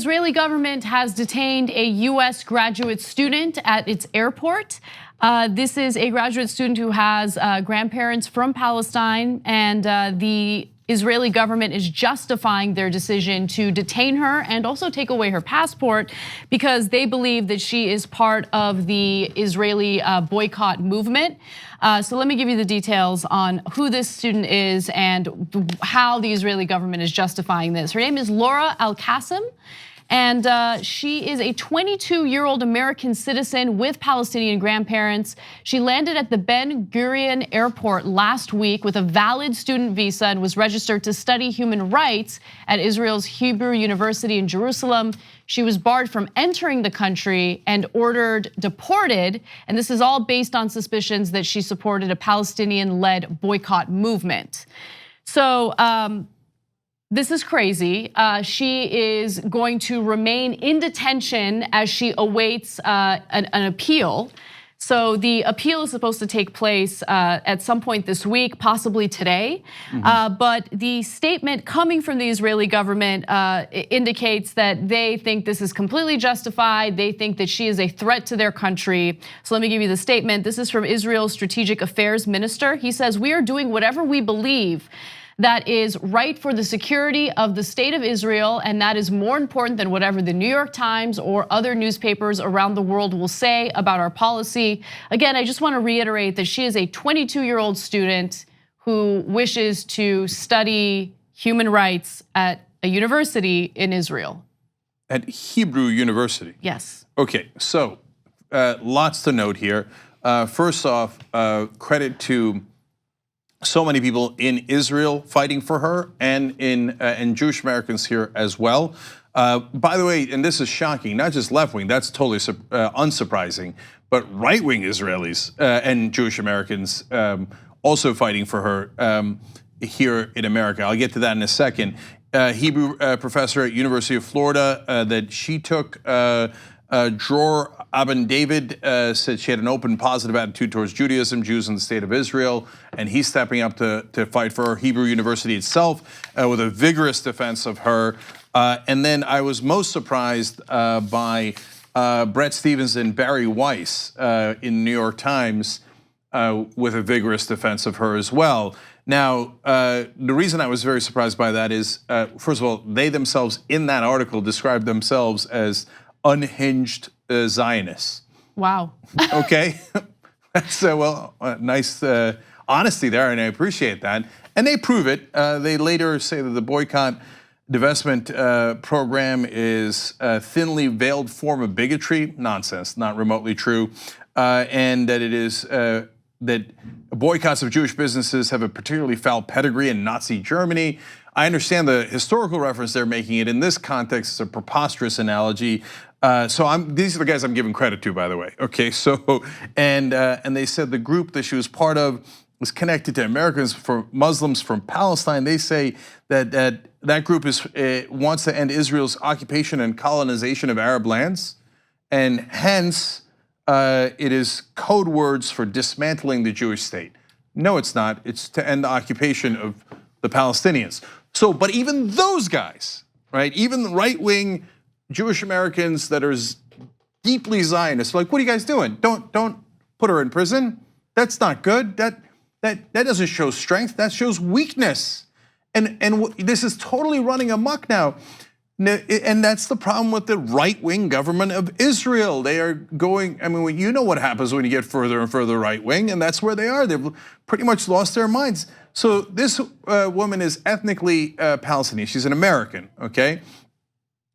Israeli government has detained a US graduate student at its airport. This is a graduate student who has grandparents from Palestine, and the Israeli government is justifying their decision to detain her and also take away her passport because they believe that she is part of the Israeli boycott movement. So let me give you the details on who this student is and how the Israeli government is justifying this. Her name is Lara Alqasem. And she is a 22-year-old American citizen with Palestinian grandparents. She landed at the Ben-Gurion Airport last week with a valid student visa and was registered to study human rights at Israel's Hebrew University in Jerusalem. She was barred from entering the country and ordered deported. And this is all based on suspicions that she supported a Palestinian-led boycott movement. So, this is crazy. She is going to remain in detention as she awaits an appeal. So the appeal is supposed to take place at some point this week, possibly today. But the statement coming from the Israeli government indicates that they think this is completely justified. They think that she is a threat to their country. So let me give you the statement. This is from Israel's Strategic Affairs Minister. He says, "We are doing whatever we believe that is right for the security of the state of Israel, and that is more important than whatever the New York Times or other newspapers around the world will say about our policy." Again, I just want to reiterate that she is a 22-year-old student who wishes to study human rights at a university in Israel. At Hebrew University? Yes. Okay, so lots to note here. First off, credit to so many people in Israel fighting for her and in Jewish Americans here as well. By the way, and this is shocking, not just left wing, that's totally unsurprising, but right wing Israelis and Jewish Americans also fighting for her here in America. I'll get to that in a second. Hebrew professor at University of Florida that she took, Dror Aben David, said she had an open, positive attitude towards Judaism, Jews in the state of Israel, and he's stepping up to fight for her. Hebrew University itself with a vigorous defense of her. And then I was most surprised by Bret Stephens and Barry Weiss in New York Times with a vigorous defense of her as well. Now, the reason I was very surprised by that is, first of all, they themselves in that article described themselves as unhinged Zionists. Wow. Okay, that's nice honesty there, and I appreciate that. And they prove it. They later say that the boycott divestment program is a thinly veiled form of bigotry. Nonsense, not remotely true. And that it is that boycotts of Jewish businesses have a particularly foul pedigree in Nazi Germany. I understand the historical reference they're making. It in this context is a preposterous analogy. So these are the guys I'm giving credit to, by the way. Okay, so and they said the group that she was part of was connected to Americans for Muslims from Palestine. They say that that group wants to end Israel's occupation and colonization of Arab lands, and hence it is code words for dismantling the Jewish state. No, it's not. It's to end the occupation of the Palestinians. So, but even those guys, right? Even the right-wing Jewish Americans that are deeply Zionist, like, what are you guys doing? Don't put her in prison. That's not good. That doesn't show strength. That shows weakness. And this is totally running amok now. And that's the problem with the right-wing government of Israel. They are going, I mean, you know what happens when you get further and further right-wing, and that's where they are. They've pretty much lost their minds. So this woman is ethnically Palestinian. She's an American, okay?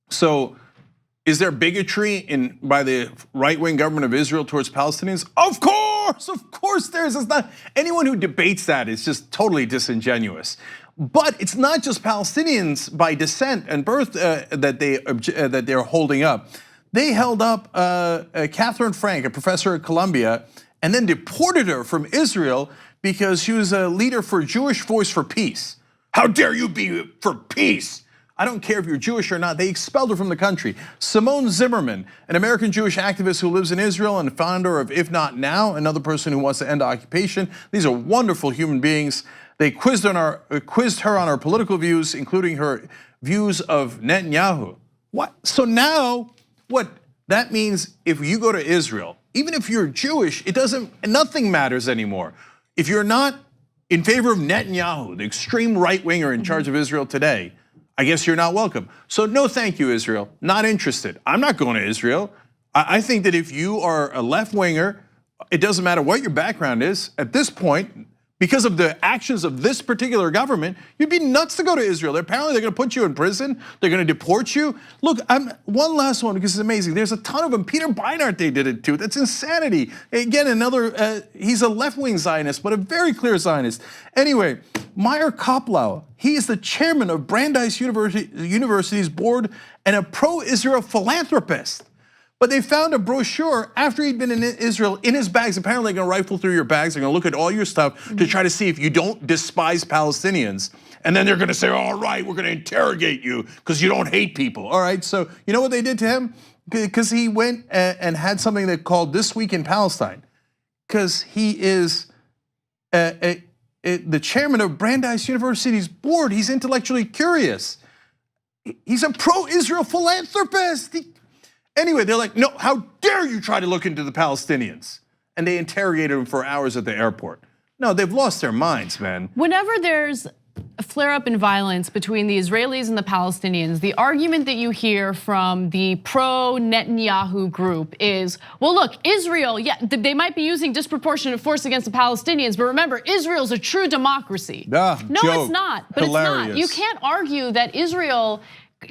So is there bigotry by the right-wing government of Israel towards Palestinians? Of course there is. It's not, anyone who debates that is just totally disingenuous. But it's not just Palestinians by descent and birth that they're holding up. They held up Catherine Frank, a professor at Columbia, and then deported her from Israel because she was a leader for Jewish Voice for Peace. How dare you be for peace? I don't care if you're Jewish or not. They expelled her from the country. Simone Zimmerman, an American Jewish activist who lives in Israel and founder of If Not Now, another person who wants to end occupation. These are wonderful human beings. They quizzed her on her political views, including her views of Netanyahu. What? So now, what that means, if you go to Israel, even if you're Jewish, nothing matters anymore. If you're not in favor of Netanyahu, the extreme right winger in charge of Israel today, I guess you're not welcome. So no, thank you, Israel. Not interested. I'm not going to Israel. I think that if you are a left winger, it doesn't matter what your background is. At this point, because of the actions of this particular government, you'd be nuts to go to Israel. Apparently, they're going to put you in prison. They're going to deport you. Look, one last one because it's amazing. There's a ton of them. Peter Beinart, they did it too. That's insanity. Again, he's a left-wing Zionist, but a very clear Zionist. Anyway, Meyer Koplow, he is the chairman of Brandeis University's board and a pro-Israel philanthropist. But they found a brochure after he'd been in Israel in his bags. Apparently, they're gonna rifle through your bags. They're gonna look at all your stuff to try to see if you don't despise Palestinians. And then they're gonna say, all right, we're gonna interrogate you because you don't hate people. All right, so you know what they did to him? Because he went and had something they called This Week in Palestine. Because he is the chairman of Brandeis University's board. He's intellectually curious. He's a pro-Israel philanthropist. Anyway, they're like, no, how dare you try to look into the Palestinians? And they interrogated him for hours at the airport. No, they've lost their minds, man. Whenever there's a flare-up in violence between the Israelis and the Palestinians, the argument that you hear from the pro-Netanyahu group is, well, look, Israel, yeah, they might be using disproportionate force against the Palestinians, but remember, Israel's a true democracy. No, joke. It's not, but Hilarious. It's not. You can't argue that Israel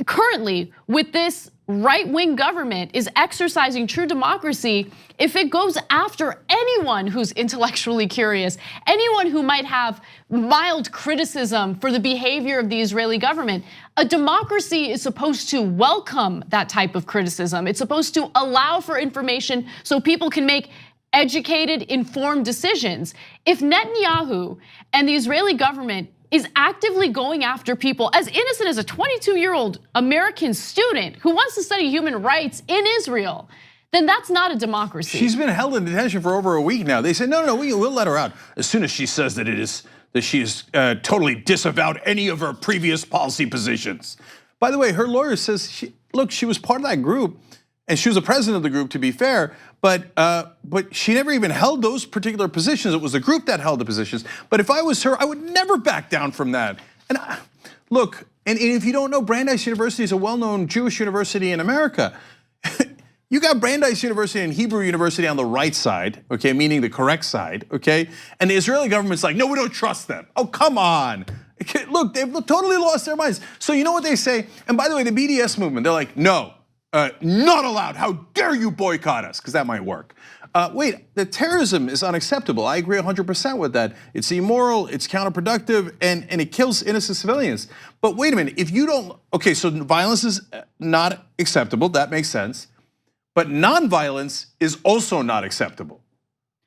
currently, with this right-wing government, is exercising true democracy if it goes after anyone who's intellectually curious, anyone who might have mild criticism for the behavior of the Israeli government. A democracy is supposed to welcome that type of criticism. It's supposed to allow for information so people can make educated, informed decisions. If Netanyahu and the Israeli government is actively going after people as innocent as a 22-year-old American student who wants to study human rights in Israel, then that's not a democracy. She's been held in detention for over a week now. They said, no, we'll let her out as soon as she says that she has totally disavowed any of her previous policy positions. By the way, her lawyer says, she was part of that group, and she was the president of the group, to be fair, but she never even held those particular positions. It was the group that held the positions. But if I was her, I would never back down from that. And look, and if you don't know, Brandeis University is a well-known Jewish university in America. You got Brandeis University and Hebrew University on the right side, okay, meaning the correct side, okay? And the Israeli government's like, no, we don't trust them. Oh, come on. Look, they've totally lost their minds. So you know what they say? And by the way, the BDS movement, they're like, no. Not allowed, how dare you boycott us, because that might work. Wait, the terrorism is unacceptable. I agree 100% with that. It's immoral, it's counterproductive, and it kills innocent civilians. But wait a minute, if you don't, okay, so violence is not acceptable, that makes sense. But non-violence is also not acceptable.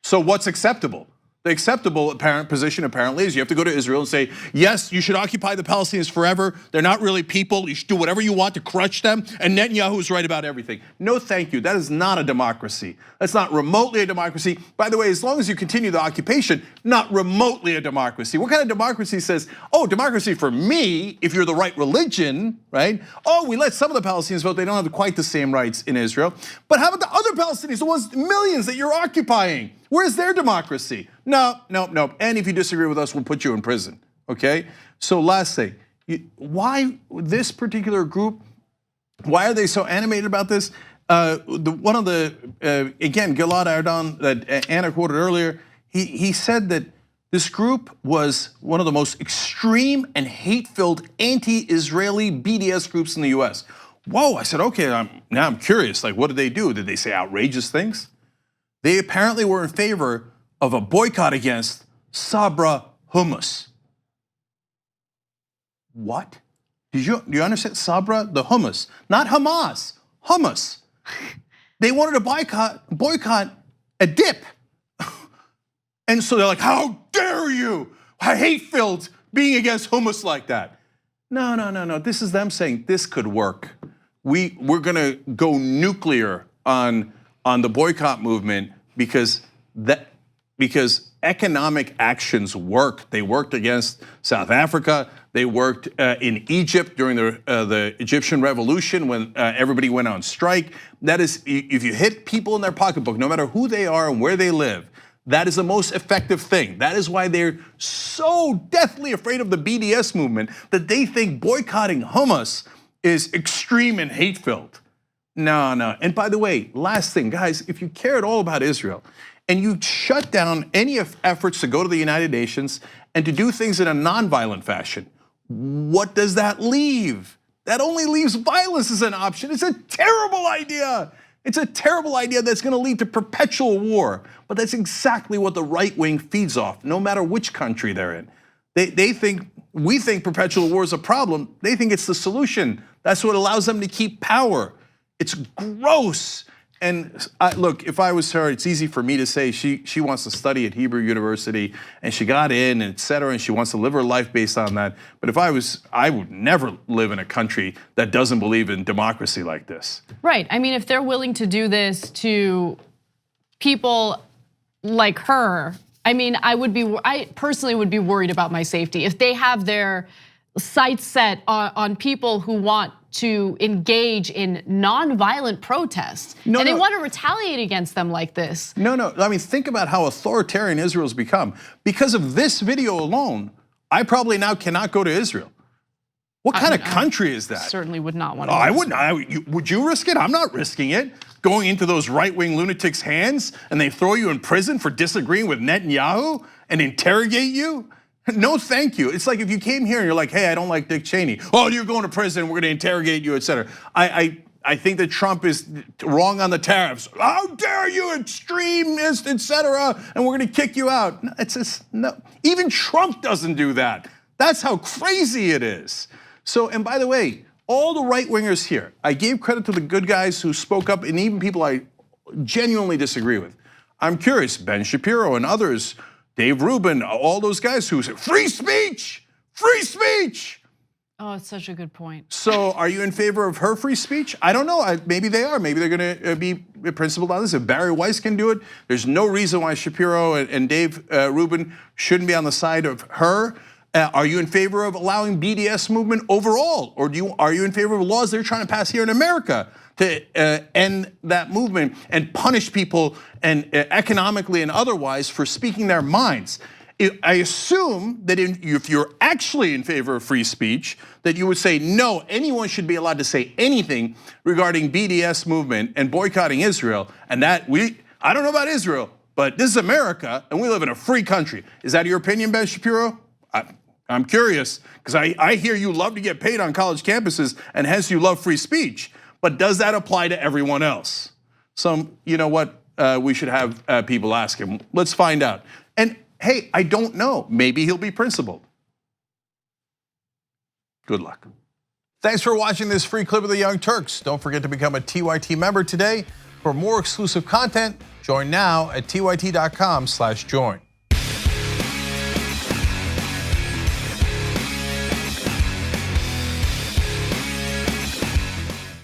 So what's acceptable? The acceptable position apparently is you have to go to Israel and say, yes, you should occupy the Palestinians forever. They're not really people. You should do whatever you want to crush them. And Netanyahu is right about everything. No, thank you. That is not a democracy. That's not remotely a democracy. By the way, as long as you continue the occupation, not remotely a democracy. What kind of democracy says, oh, democracy for me, if you're the right religion, right? Oh, we let some of the Palestinians vote. They don't have quite the same rights in Israel. But how about the other Palestinians, the ones, millions that you're occupying? Where's their democracy? No. And if you disagree with us, we'll put you in prison, okay? So last thing, why this particular group, why are they so animated about this? One of the, again, Gilad Erdan that Anna quoted earlier, he said that this group was one of the most extreme and hate-filled anti-Israeli BDS groups in the US. Whoa, I said, okay, now I'm curious, like what did they do? Did they say outrageous things? They apparently were in favor of a boycott against Sabra hummus. What? Do you understand Sabra? The hummus, not Hamas, hummus. They wanted to boycott a dip. And so they're like, how dare you? Hate-filled being against hummus like that. No, this is them saying this could work. We're gonna go nuclear on the boycott movement because economic actions work. They worked against South Africa. They worked in Egypt during the Egyptian revolution when everybody went on strike. That is, if you hit people in their pocketbook, no matter who they are and where they live, that is the most effective thing. That is why they're so deathly afraid of the BDS movement that they think boycotting Hamas is extreme and hate-filled. No. And by the way, last thing, guys, if you care at all about Israel and you shut down any efforts to go to the United Nations and to do things in a nonviolent fashion, what does that leave? That only leaves violence as an option. It's a terrible idea. It's a terrible idea that's gonna lead to perpetual war. But that's exactly what the right wing feeds off, no matter which country they're in. They think, we think perpetual war is a problem. They think it's the solution. That's what allows them to keep power. It's gross. And look, if I was her, it's easy for me to say she wants to study at Hebrew University and she got in, et cetera, and she wants to live her life based on that. But if I would never live in a country that doesn't believe in democracy like this. Right, I mean, if they're willing to do this to people like her, I mean, I personally would be worried about my safety. If they have their sights set on people who want to engage in nonviolent protests, and they want to retaliate against them like this. No, I mean, think about how authoritarian Israel's become. Because of this video alone, I probably now cannot go to Israel. What kind of country is that? Certainly would not want to. I wouldn't. Would you risk it? I'm not risking it. Going into those right-wing lunatics' hands and they throw you in prison for disagreeing with Netanyahu and interrogate you? No, thank you. It's like if you came here and you're like, hey, I don't like Dick Cheney. Oh, you're going to prison, we're gonna interrogate you, et cetera. I think that Trump is wrong on the tariffs. How dare you, extremist, et cetera, and we're gonna kick you out. It's just, no, even Trump doesn't do that. That's how crazy it is. So, and by the way, all the right-wingers here, I gave credit to the good guys who spoke up and even people I genuinely disagree with. I'm curious, Ben Shapiro and others, Dave Rubin, all those guys who say, free speech, free speech. Oh, it's such a good point. So are you in favor of her free speech? I don't know, maybe they are. Maybe they're gonna be principled on this. If Barry Weiss can do it, there's no reason why Shapiro and Dave Rubin shouldn't be on the side of her. Are you in favor of allowing BDS movement overall? Or are you in favor of laws they're trying to pass here in America to end that movement and punish people and economically and otherwise for speaking their minds? I assume that if you're actually in favor of free speech, that you would say, no, anyone should be allowed to say anything regarding BDS movement and boycotting Israel. And that I don't know about Israel, but this is America and we live in a free country. Is that your opinion, Ben Shapiro? I'm curious, because I hear you love to get paid on college campuses and hence you love free speech. But does that apply to everyone else? You know what, we should have people ask him. Let's find out. And hey, I don't know, maybe he'll be principled. Good luck. Thanks for watching this free clip of the Young Turks. Don't forget to become a TYT member today. For more exclusive content, join now at tyt.com/join.